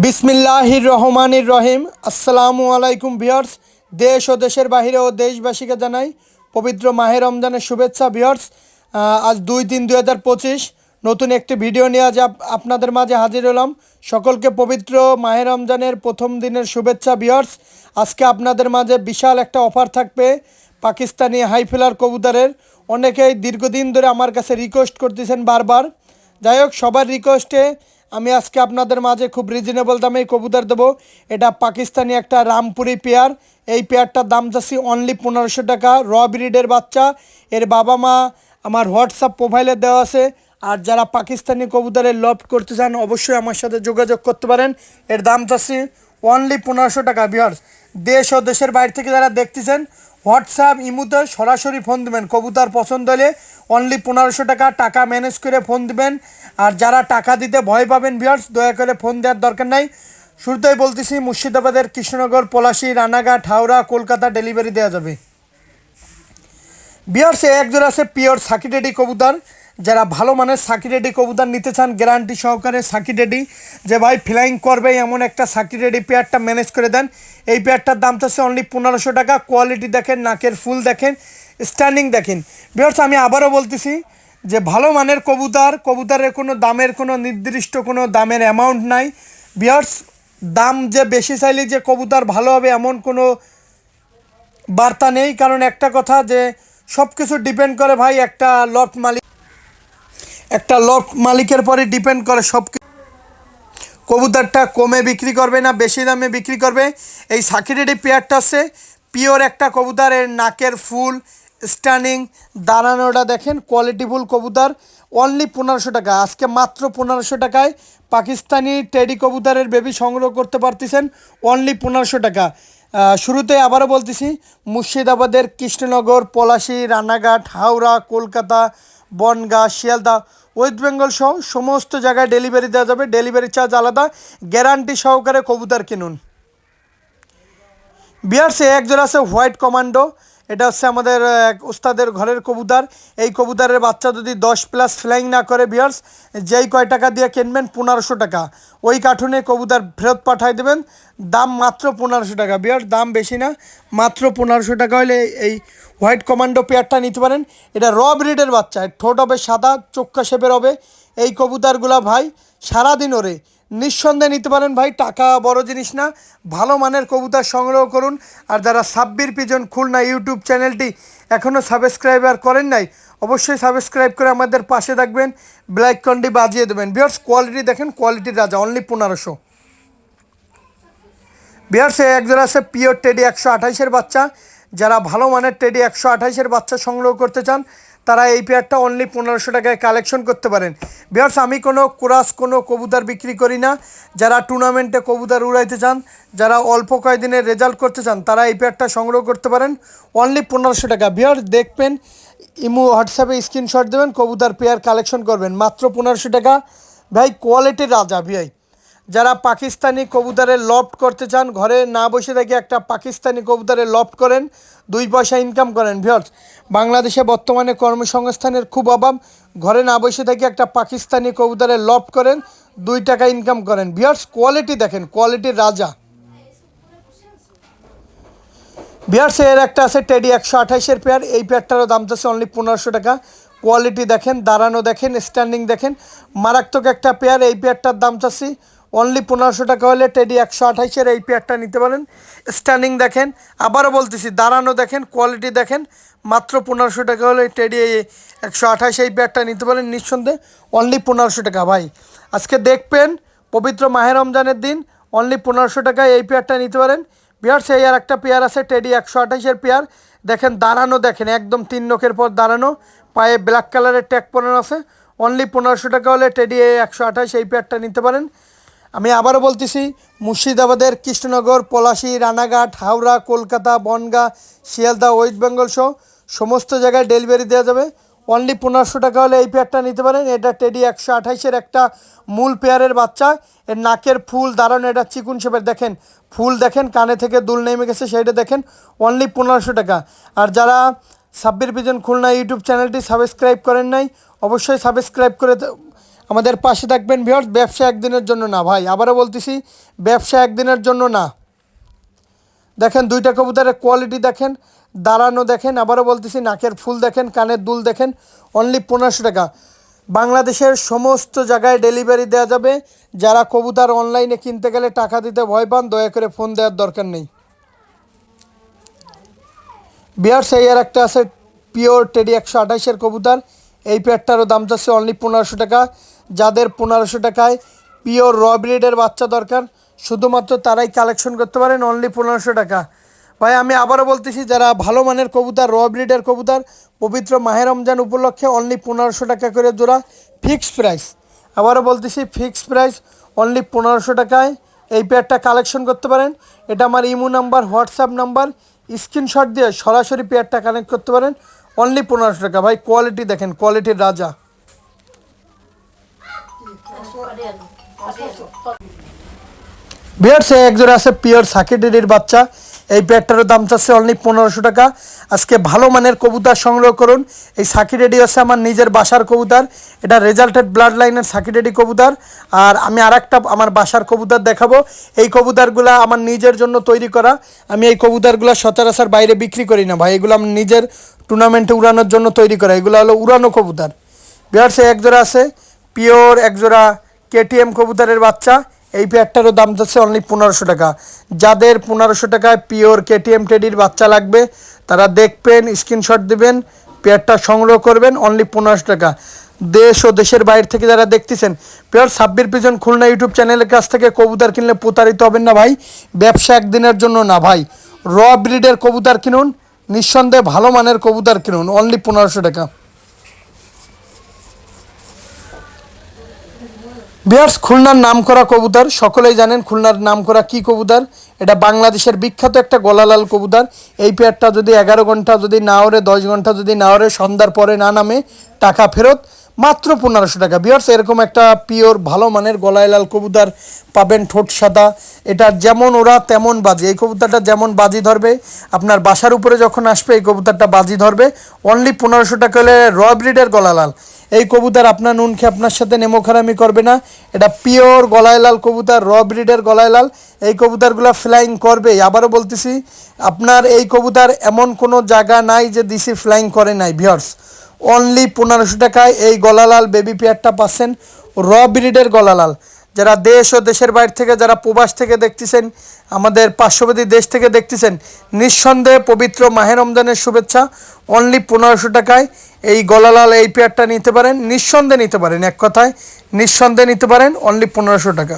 বিসমিল্লাহির রহমানির রহিম। আসসালামু আলাইকুম ভিউয়ার্স। দেশ ও দেশের বাইরে ও দেশবাসীকে জানাই পবিত্র মাহে রমজানের শুভেচ্ছা ভিউয়ার্স। আজ 2-3-2025 নতুন একটি ভিডিও নিয়ে আজ আপনাদের মাঝে হাজির হলাম। সকলকে পবিত্র মাহে রমজানের প্রথম দিনের শুভেচ্ছা ভিউয়ার্স। আজকে আপনাদের মাঝে বিশাল একটা অফার থাকবে পাকিস্তানি হাইফেলার কবুতরের। অনেকেই দীর্ঘদিন ধরে আমার কাছে রিকোয়েস্ট করতেছেন বারবার। যাই হোক, সবার রিকোয়েস্টে আমি আজকে আপনাদের মাঝে খুব রিজনেবল দামে কবুতর দেবো। এটা পাকিস্তানি একটা রামপুরি পেয়ার। এই পেয়ারটার দাম যাচ্ছি অনলি 1500 টাকা। র ব্রিডের বাচ্চা। এর বাবা মা আমার হোয়াটসঅ্যাপ প্রোফাইলে দেওয়া আছে। আর যারা পাকিস্তানি কবুতরের লফট করতে চান অবশ্যই আমার সাথে যোগাযোগ করতে পারেন। এর দাম চাচ্ছি অনলি 1500 টাকা ভিউয়ার্স। দেশ ও দেশের বাইরে থেকে যারা দেখতেছেন হোয়াটসঅ্যাপ ইমুতে সরাসরি ফোন দেবেন। কবুতর পছন্দ হলে অনলি 1500 টাকা টাকা ম্যানেজ করে ফোন দিবেন। আর যারা টাকা দিতে ভয় পাবেন ভিউয়ার্স, দয়া করে ফোন দেওয়ার দরকার নাই। শুরুতেই বলতেছি, মুর্শিদাবাদের কৃষ্ণনগর, পলাশী, রানাঘাট, হাওড়া, কলকাতা ডেলিভারি দেওয়া যাবে ভিউয়ার্স। এক জোড়া আছে পিওর সাকি রেডি কবুতর। যারা ভালো মানের সাকি রেডি কবুতর নিতে চান গ্যারান্টি সহকারে সাকি রেডি, যে ভাই ফ্লাইং করবে এমন একটা সাকি রেডি পেয়ারটা ম্যানেজ করে দেন। এই পেয়ারটার দাম থাকছে অনলি 1500 টাকা। কোয়ালিটি দেখেন, নাকের ফুল দেখেন, স্ট্যান্ডিং দেখেন ভিউয়ার্স। আমি আবারও বলতেছি যে ভালো মানের কবুতরের কোনো দামের কোনো নির্দিষ্ট কোনো দামের অ্যামাউন্ট নাই ভিউয়ার্স। দাম যে বেশি চাইলে যে কবুতর ভালো হবে এমন কোনো বার্তা নেই। কারণ একটা কথা যে সব কিছু ডিপেন্ড করে ভাই একটা লফট মালিকের পরে ডিপেন্ড করে সব। কবুতরটা কমে বিক্রি করবে না বেশি দামে বিক্রি করবে। এই সাকিরেডি পেয়ারটা আছে পিওর একটা কবুতর। এর নাকের ফুল, স্টানিং, দাঁড়ানোটা দেখেন, কোয়ালিটিফুল কবুতর। অনলি 1500 টাকা। আজকে মাত্র 1500 টাকায় পাকিস্তানি টেডি কবুতরের বেবি সংগ্রহ করতে পারতেছেন অনলি 1500 টাকা। শুরুতে আবারও বলতেছি, মুর্শিদাবাদের কৃষ্ণনগর, পলাশী, রানাঘাট, হাওড়া, কলকাতা, বনগাঁ, শিয়ালদা, ওয়েস্ট বেঙ্গল সহ সমস্ত জায়গায় ডেলিভারি দেওয়া যাবে। ডেলিভারি চার্জ আলাদা। গ্যারান্টি সহকারে কবুতর কিনুন বিয়ার্সে। এক জোড়া আছে হোয়াইট কমান্ডো। এটা হচ্ছে আমাদের এক উস্তাদের ঘরের কবুতর। এই কবুতরের বাচ্চা যদি 10+ ফ্লাইং না করে বিয়ার্স, যেই কয় টাকা দিয়ে কিনবেন 1500 টাকা ওই কার্টুনে কবুতর ফেরত পাঠাই দেবেন। দাম মাত্র 1500 টাকা বিয়ার্স, দাম বেশি না, মাত্র 1500 টাকা হলে এই হোয়াইট কমান্ডো পেয়ারটা নিতে পারেন। এটা র ব্রিডের বাচ্চা। ঠোঁট হবে সাদা, চোক্কা শেপের হবে। এই কবুতরগুলা ভাই সারাদিন ওরে, নিঃসন্দেহে নিতে পারেন ভাই। টাকা বড় জিনিস না, ভালো মানের কবুতর সংগ্রহ করুন। আর যারা সাব্বির পিজন খুলনা ইউটিউব চ্যানেলটি এখনও সাবস্ক্রাইবার করেন নাই অবশ্যই সাবস্ক্রাইব করে আমাদের পাশে থাকবেন, ব্ল্যাক কন্ডি বাজিয়ে দেবেন ভিউয়ার্স। কোয়ালিটি দেখেন, কোয়ালিটির রাজা, অনলি 1500 ভিউয়ার্স। এক জোড়া আছে পিওর টেডি 128-এর বাচ্চা। যারা ভালো মানের টেডি 128-এর বাচ্চা সংগ্রহ করতে চান তারা এই পেয়ারটা অনলি 1500 টাকায় কালেকশন করতে পারেন ভিউয়ার্স। আমি কোনো ক্রাস কোনো কবুতর বিক্রি করি না। যারা টুর্নামেন্টে কবুতর উড়াইতে চান, যারা অল্প কয়েকদিনের রেজাল্ট করতে চান তারা এই পেয়ারটা সংগ্রহ করতে পারেন অনলি 1500 টাকা ভিউয়ার্স। দেখবেন, ইমো হোয়াটসঅ্যাপে স্ক্রিনশট দেবেন, কবুতর পেয়ার কালেকশন করবেন মাত্র 1500 টাকা ভাই। কোয়ালিটির রাজা ভাই। যারা পাকিস্তানি কবুতরের লফট করতে চান, ঘরে না বসে থেকে একটা পাকিস্তানি কবুতরের লফট করেন, 2 পয়সা ইনকাম করেন ভিউয়ার্স। বাংলাদেশে বর্তমানে কর্মসংস্থানের খুব অভাব। ঘরে না বসে থেকে একটা পাকিস্তানি কবুতরের লফট করেন, 2 টাকা ইনকাম করেন ভিউয়ার্স। কোয়ালিটি দেখেন, কোয়ালিটির রাজা ভিউয়ার্স। এর একটা আছে টেডি 128-এর পেয়ার। এই পেয়ারটারও দাম চাচ্ছে অনলি 1500 টাকা। কোয়ালিটি দেখেন, দাঁড়ানো দেখেন, স্ট্যান্ডিং দেখেন, মারাত্মক একটা পেয়ার। এই পেয়ারটার দাম চাচ্ছি অনলি 1500 টাকা হলে টেডি 128-এর এই পেয়ারটা নিতে পারেন। স্ট্যান্ডিং দেখেন, আবারও বলতেছি, দাঁড়ানো দেখেন, কোয়ালিটি দেখেন, মাত্র 1500 টাকা হলে টেডি 128 এই পেয়ারটা নিতে পারেন নিঃসন্দেহে অনলি 1500 টাকা ভাই। আজকে দেখবেন পবিত্র মাহে রমজানের দিন অনলি 1500 টাকায় এই পেয়ারটা নিতে পারেন ভিউয়ার্স। এই আর একটা পেয়ার আছে টেডি 128-এর পেয়ার। দেখেন, দাঁড়ানো দেখেন, একদম 3 নখের পর দাঁড়ানো, পায়ে ব্ল্যাক কালারের ট্যাগ পরানো আছে। অনলি 1500 টাকা হলে টেডি 128 এই পেয়ারটা নিতে পারেন। আমি আবারও বলতেছি, মুর্শিদাবাদের কৃষ্ণনগর, পলাশী, রানাঘাট, হাওড়া, কলকাতা, বনগাঁ, শিয়ালদা, ওয়েস্ট বেঙ্গল সহ সমস্ত জায়গায় ডেলিভারি দেওয়া যাবে অনলি 1500 টাকা হলে এই পেয়ারটা নিতে পারেন। এটা টেডি 128-এর একটা মূল পেয়ারের বাচ্চা। এর নাকের ফুল, দাঁড়ানো, এটা চিকুন শেপের দেখেন, ফুল দেখেন, কানে থেকে দুল নেমে গেছে সেইটা দেখেন, অনলি 1500 টাকা। আর যারা সাব্বির পিজন খুলনা ইউটিউব চ্যানেলটি সাবস্ক্রাইব করেন নাই অবশ্যই সাবস্ক্রাইব করে আমাদের পাশে থাকবেন ভিউয়ার্স। ব্যবসা একদিনের জন্য না ভাই, আবারও বলতেছি ব্যবসা একদিনের জন্য না। দেখেন দুইটা কবুতরের কোয়ালিটি দেখেন, দাঁড়ানো দেখেন, আবারও বলতেছি নাকের ফুল দেখেন, কানের দুল দেখেন। অনলি 1500 টাকা। বাংলাদেশের সমস্ত জায়গায় ডেলিভারি দেওয়া যাবে। যারা কবুতর অনলাইনে কিনতে গেলে টাকা দিতে ভয় পান, দয়া করে ফোন দেওয়ার দরকার নেই। বিয়ার্স এই আর একটা আছে পিওর টেডি 128-এর কবুতর। এই পেয়ারটারও দাম চাচ্ছে অনলি 1500 টাকা। যাদের 1500 টাকায় পিওর র ব্রিডের বাচ্চা দরকার, শুধুমাত্র তারাই কালেকশন করতে পারেন অনলি 1500 টাকা। ভাই আমি আবারও বলতেছি, যারা ভালো মানের কবুতর, র ব্রিডের কবুতর, পবিত্র মাহে রমজান উপলক্ষে অনলি 1500 টাকা করে জোড়া, ফিক্সড প্রাইস। আবারও বলতেছি ফিক্সড প্রাইস অনলি 1500 টাকায় এই পেয়ারটা কালেকশন করতে পারেন। এটা আমার imo number, WhatsApp number, screenshot দিয়ে সরাসরি পেয়ারটা কানেক্ট করতে পারেন অনলি 1500 টাকা। ভাই কোয়ালিটি দেখেন, কোয়ালিটির রাজা। বিয়ার্স এক জোড়া আছে পিওর সাকিডেরির বাচ্চা। এই পেয়ারটারও দাম চাচ্ছে অনলি 1500 টাকা। আজকে ভালো মানের কবুতর সংগ্রহ করুন। এই সাকিডেডি হচ্ছে আমার নিজের বাসার কবুতর। এটা রেজাল্টেড ব্লাড লাইনের সাকিডেডি কবুতর। আর আমি আরেকটা আমার বাসার কবুতর দেখাবো। এই কবুতরগুলো আমার নিজের জন্য তৈরি করা। আমি এই কবুতরগুলো সচরাচর বাইরে বিক্রি করি না ভাই, এগুলো আমার নিজের টুর্নামেন্টে উড়ানোর জন্য তৈরি করা। এগুলো হলো উড়ানো কবুতর। বিয়ার্স এক জোড়া আছে পিওর এক জোড়া কেটিএম কবুতরের বাচ্চা। এই পেয়ারটারও দাম যাচ্ছে অনলি 1500 টাকা। যাদের 1500 টাকায় পিওর কেটিএম টেডির বাচ্চা লাগবে, তারা দেখবেন, স্ক্রিনশট দিবেন, পেয়ারটা সংগ্রহ করবেন অনলি 1500 টাকা। দেশ ও দেশের বাইরে থেকে যারা দেখতেছেন, pure Sabbir pigeon Khulna YouTube চ্যানেলের কাছ থেকে কবুতর কিনলে প্রতারিত হবেন না ভাই। ব্যবসা একদিনের জন্য না ভাই। র ব্রিডের কবুতর কিনুন, নিঃসন্দেহে ভালো মানের কবুতর কিনুন অনলি 1500 টাকা। বিয়ার্স খুলনার নামকরা কবুতর, সকলেই জানেন খুলনার নামকরা কি কবুতর। এটা বাংলাদেশের বিখ্যাত একটা গলালাল কবুতর। এই পেয়ারটা যদি 11 ঘন্টা যদি না ওড়ে, 10 ঘন্টা যদি না ওড়ে, সন্ধ্যার পরে না নামে, টাকা ফেরত, মাত্র 1500 টাকা। বিয়ার্স এরকম একটা পিওর ভালো মানের গলায় লাল কবুতর পাবেন, ঠোঁট সাদা। এটা যেমন ওরা তেমন বাজি। এই কবুতরটা যেমন বাজি ধরবে, আপনার বাসার উপরে যখন আসবে এই কবুতরটা বাজি ধরবে। অনলি 1500 টাকা হলে র ব্রিডের গলালাল। এই কবুতর আপনার নুন খেয়ে আপনার সাথে নেমোখারামি করবে না। এটা পিওর গলায় লাল কবুতর, র ব্রিডের গলায় লাল। এই কবুতরগুলো ফ্লাইং করবে। আবারও বলতেছি, আপনার এই কবুতর এমন কোনো জায়গা নাই যে দিসি ফ্লাইং করে নাই। ভিউয়ার্স অনলি 1500 টাকায় এই গলালাল বেবি পেয়ারটা পাচ্ছেন, র ব্রিডের গলালাল। যারা দেশ ও দেশের বাইরে থেকে, যারা প্রবাস থেকে দেখতেছেন, আমাদের পার্শ্ববর্তী দেশ থেকে দেখতেছেন, নিঃসন্দেহে পবিত্র মাহে রমজানের শুভেচ্ছা। অনলি 1500 টাকায় এই গলালাল এই পেয়ারটা নিতে পারেন, নিঃসন্দেহে নিতে পারেন। এক কথায় নিঃসন্দেহে নিতে পারেন অনলি 1500 টাকা।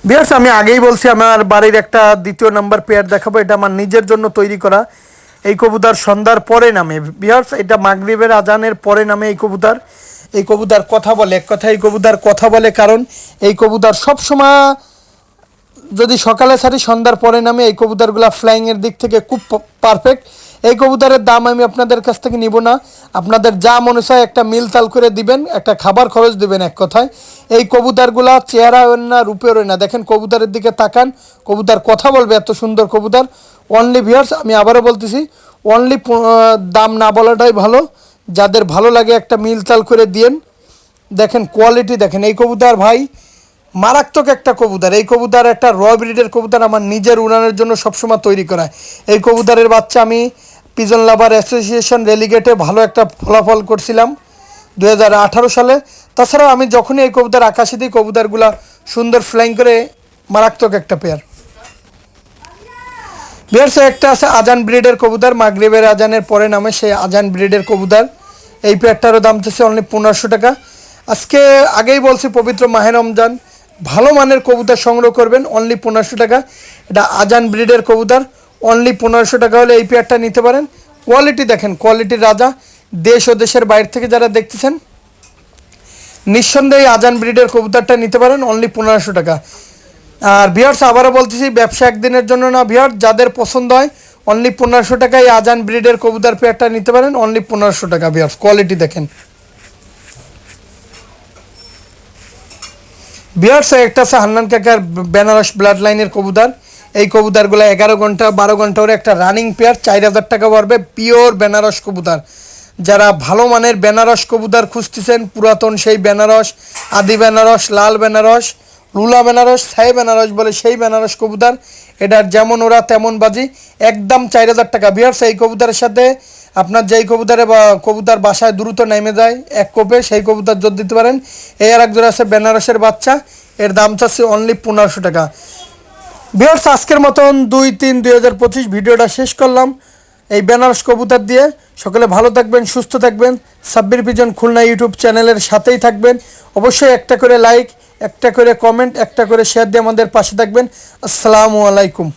বিয়ার্স আমি আগেই বলছি, আমার বাড়ির একটা দ্বিতীয় নাম্বার পেয়ার দেখাবো। এটা আমার নিজের জন্য তৈরি করা। এই কবুতর সন্ধ্যার পরে নামে। বিয়ার্স এটা মাগরিবের আজানের পরে নামে এই কবুতর। এই কবুতর কথা বলে, এক কথা এই কবুতর কথা বলে, কারণ এই কবুতর সবসময় যদি সকালে ছাড়ি সন্ধ্যার পরে নামে। এই কবুতরগুলো ফ্লাইংয়ের দিক থেকে খুব পারফেক্ট। এই কবুতরের দাম আমি আপনাদের কাছ থেকে নিব না, আপনাদের যা মনে চায় একটা মিল তাল করে দিবেন, একটা খাবার খরচ দিবেন। এক কথায় এই কবুতরগুলা চেহারা ওর না, রূপের ওর না। দেখেন কবুতরের দিকে তাকান, কবুতর কথা বলবে, এত সুন্দর কবুতর। অনলি ভিউয়ার্স আমি আবারও বলতেছি, অনলি দাম না বলাটাই ভালো। যাদের ভালো লাগে একটা মিল তাল করে দিয়েন। দেখেন কোয়ালিটি দেখেন। এই কবুতর ভাই মারাত্মক একটা কবুতর। এই কবুতর একটা র ব্রিডের কবুতর, আমার নিজের উড়ানের জন্য সবসময় তৈরি করা। এই কবুতরের বাচ্চা আমি পিজন লাভার অ্যাসোসিয়েশন রেলিগেটে ভালো একটা ফলাফল করছিলাম 2018 সালে। তাছাড়াও আমি যখনই এই কবুতর আকাশে দিই, কবুতরগুলা সুন্দর ফ্লাইং করে, মারাত্মক একটা পেয়ার। বিয়ার্স একটা আছে আজান ব্রিডের কবুতর, মাগরিবের আজানের পরে নামে, সেই আজান ব্রিডের কবুতর। এই পেয়ারটারও দাম চাচ্ছে অনলি 1500 টাকা। আজকে আগেই বলছি পবিত্র মাহে রমজান, ভালো মানের কবুতর সংগ্রহ করবেন অনলি 1500 টাকা। এটা আজান ব্রিডের কবুতর, অনলি 1500 টাকা হলে এই পেয়ারটা নিতে পারেন। কোয়ালিটি দেখেন, কোয়ালিটির রাজা। দেশ ও দেশের বাইরে থেকে যারা দেখতেছেন, নিঃসন্দেহে আজান ব্রিডের কবুতরটা নিতে পারেন অনলি 1500 টাকা। আর ভিউয়ার্স আবারও বলতেছি, ব্যবসা একদিনের জন্য না ভিউয়ার্স। যাদের পছন্দ হয় অনলি 1500 টাকায় আজান ব্রিডের কবুতর পেয়ারটা নিতে পারেন অনলি 1500 টাকা। ভিউয়ার্স কোয়ালিটি দেখেন। বিয়ার্স একটা আছে হান্নান কাকার বেনারস ব্লাড লাইনের কবুতর। এই কবুতরগুলো 11 ঘন্টা 12 ঘন্টা ওর একটা রানিং পেয়ার, 4000 টাকা পড়বে। পিওর বেনারস কবুতর, যারা ভালো মানের বেনারস কবুতর খুঁজতেছেন, পুরাতন সেই বেনারস, আদি বেনারস, লাল বেনারস, লুলা বেনারস, ছাই বেনারস বলে সেই বেনারস কবুতর, এটার যেমন ওরা তেমন বাজি, একদম 4,000 টাকা। ভিউয়ার্স, এই কবুতরের সাথে আপনার যেই কবুতরে বা কবুতর বাসায় দ্রুত নেমে যায় এক কোপে, সেই কবুতর যোগ দিতে পারেন। এই আর এক জোড়া আছে বেনারসের বাচ্চা, এর দাম চাচ্ছে অনলি 1500 টাকা। ভিউয়ার্স, আজকের মতন 2-3-2025 ভিডিওটা শেষ করলাম এই বেনারস কবুতর দিয়ে। সকলে ভালো থাকবেন, সুস্থ থাকবেন। সাব্বির পিজন খুলনা ইউটিউব চ্যানেলের সাথেই থাকবেন। অবশ্যই একটা করে লাইক, একটা করে কমেন্ট, একটা করে শেয়ার দিয়ে আমাদের পাশে থাকবেন। আসসালামু আলাইকুম।